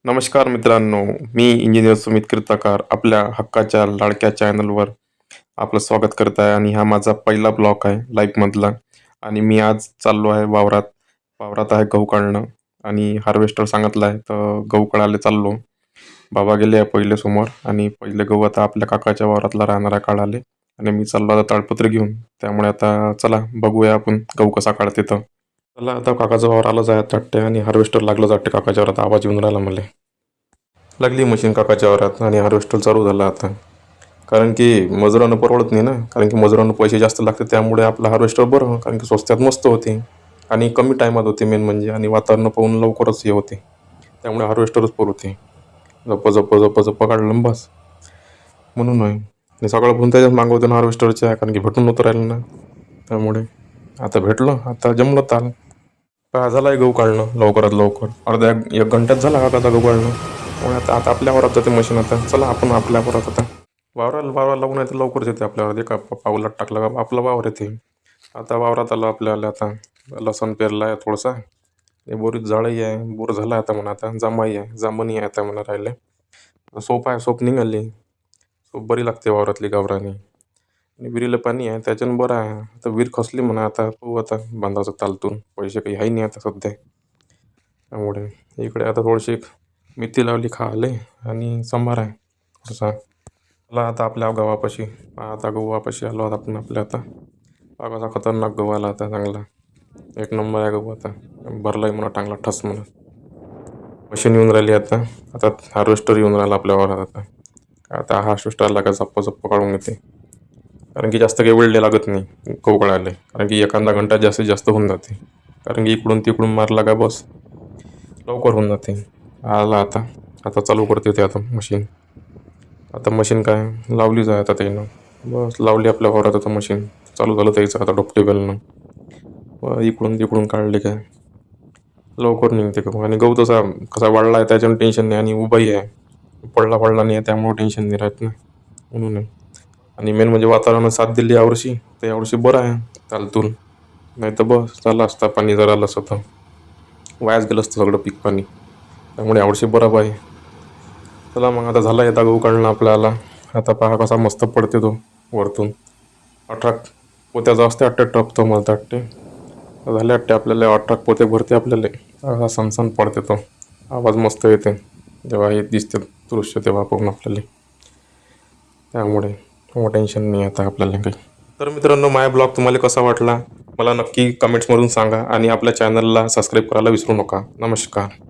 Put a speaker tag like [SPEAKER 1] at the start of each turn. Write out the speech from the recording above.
[SPEAKER 1] नमस्कार मित्रांनो, मी इंजिनियर सुमित कीर्तकार आपल्या हक्काच्या लाडक्या चॅनलवर आपलं स्वागत करत आहे. आणि हा माझा पहिला ब्लॉग आहे लाईफमधला. आणि मी आज चाललो आहे वावरात. वावरात आहे गहू काढणं आणि हार्वेस्टर सांगितलं आहे, तर गहू काढायला चाललो. बाबा गेले आहे पहिले समोर आणि पहिले गहू आता आपल्या काकाच्या वावरातला राहणारा काढाले. आणि मी चाललो आता ताडपत्री घेऊन. त्यामुळे आता चला बघूया आपण गहू कसा काढते. तर चला आता काकाचा वावर आला जाय वाटते आणि हार्वेस्टर लागलं जाते काकाच्या वावरात. आवाज येऊन राहिला मला. लागली मशीन काकाच्या वावरात आणि हार्वेस्टर चालू झाला आता. कारण की मजुरांना परवडत नाही ना, कारण की मजुरांना पैसे जास्त लागते. त्यामुळे आपलं हार्वेस्टर बरं, कारण की स्वस्तात मस्त होते आणि कमी टायमात होते मेन म्हणजे. आणि वातावरण पाहून लवकरच हे होते, त्यामुळे हार्वेस्टरच परवडते. जप जप जप जप काढलं बस म्हणून आहे. आणि सगळं पण त्याच्यात मागवते ना हार्वेस्टरच्या, कारण की भेटून नव्हतं राहिलं ना. त्यामुळे आता भेटलं, आता जमलं ताल. का झालं आहे गहू काढणं लवकरात लवकर. अर्ध्या एक घंट्यात झाला काकाचा गहू काढणं. त्यामुळे आता आता आपल्या वावरात जाते मशीन. आता चला आपण आपल्या वावरात आता वावराला लागून आहे तर लवकरच येते आपल्यावर. एका पाऊलात टाकलं का आपला वावर येते. आता वावरात आलं आपल्याला. आता लसण पेरला आहे थोडंसा. हे बोरीत झाडही आहे, बोर झाला आता म्हणा. आता जांभई आहे, जांभणी आहे आता म्हणा राहिले. सोप आहे, सोप निघाली. सोप बरी लागते वावरातली गावरानी. आणि विहिरीला पाणी आहे त्याच्यानं बरं आहे. आता विहीर खचली म्हणा. आता पाहू आता बांधाचं तालतून. पैसे काही आहे नाही आता सध्या. त्यामुळे इकडे आता थोडीशी मेथी लावली खाले आणि सांबार आहे थोडासा. चला आता आपल्या गावापाशी. आता गव्हापाशी आलो आता आपण आपल्या. आता कसा खतरनाक गहू आला आता चांगला. एक नंबर आहे गहू आता. भरलाय म्हणा चांगला ठस म्हणा. मशीन येऊन राहिली आता. आता हार्वेस्टर येऊन राहिला आपल्या वावरात आता. आता हार्वेस्टर आला का झप्प झप्प काढून घेते. कारण की जास्त काही वेळ लागत नाही गहू काढायला. कारण की एखादा घंटा जास्तीत जास्त होऊन जाते. कारण की इकडून तिकडून मारला का बस लवकर होऊन जाते. आला आता. आता चालू करते ते आता मशीन. आता मशीन काय लावलीच आहे आता त्यानं. बस लावली आपल्या वावरात आता मशीन. चालू झालं त्याचं आता डोपटे बेलणं. इकडून तिकडून काढले काय लवकर निघते गहू. आणि गहू तसा कसा वाढला आहे त्याच्यानं टेन्शन नाही. आणि उभाही आहे, पडला नाही आहे, त्यामुळे टेन्शन नाही राहत ना म्हणून. आणि मेन म्हणजे वातावरणानं साथ दिली यावर्षी, तर यावर्षी बरं आहे चालतून. नाही तर बस झालं असता पाणी जर आलं असतं तर वायाच गेलं असतं सगळं पीक पाणी. त्यामुळे यावर्षी बरं आहे. चला मग आता झाला येता गहू काढणं आपल्याला. आता पहा कसा मस्त पडते तो वरतून. 18 पोत्याचा असते, 18 टपतो मला वाटते. झाले वाटते आपल्याला 18 पोते भरते आपल्याला. असा सणसण पडते तो. आवाज मस्त येते जेव्हा हे दिसते दृश्य तेव्हा पाहून आपल्याला. त्यामुळे टेन्शन नाही आता आपल्याला काही. तर मित्रांनो, माझा ब्लॉग तुम्हाला कसा वाटला मला नक्की कमेंट्समधून सांगा. आणि आपल्या चॅनलला सबस्क्राईब करायला विसरू नका. नमस्कार.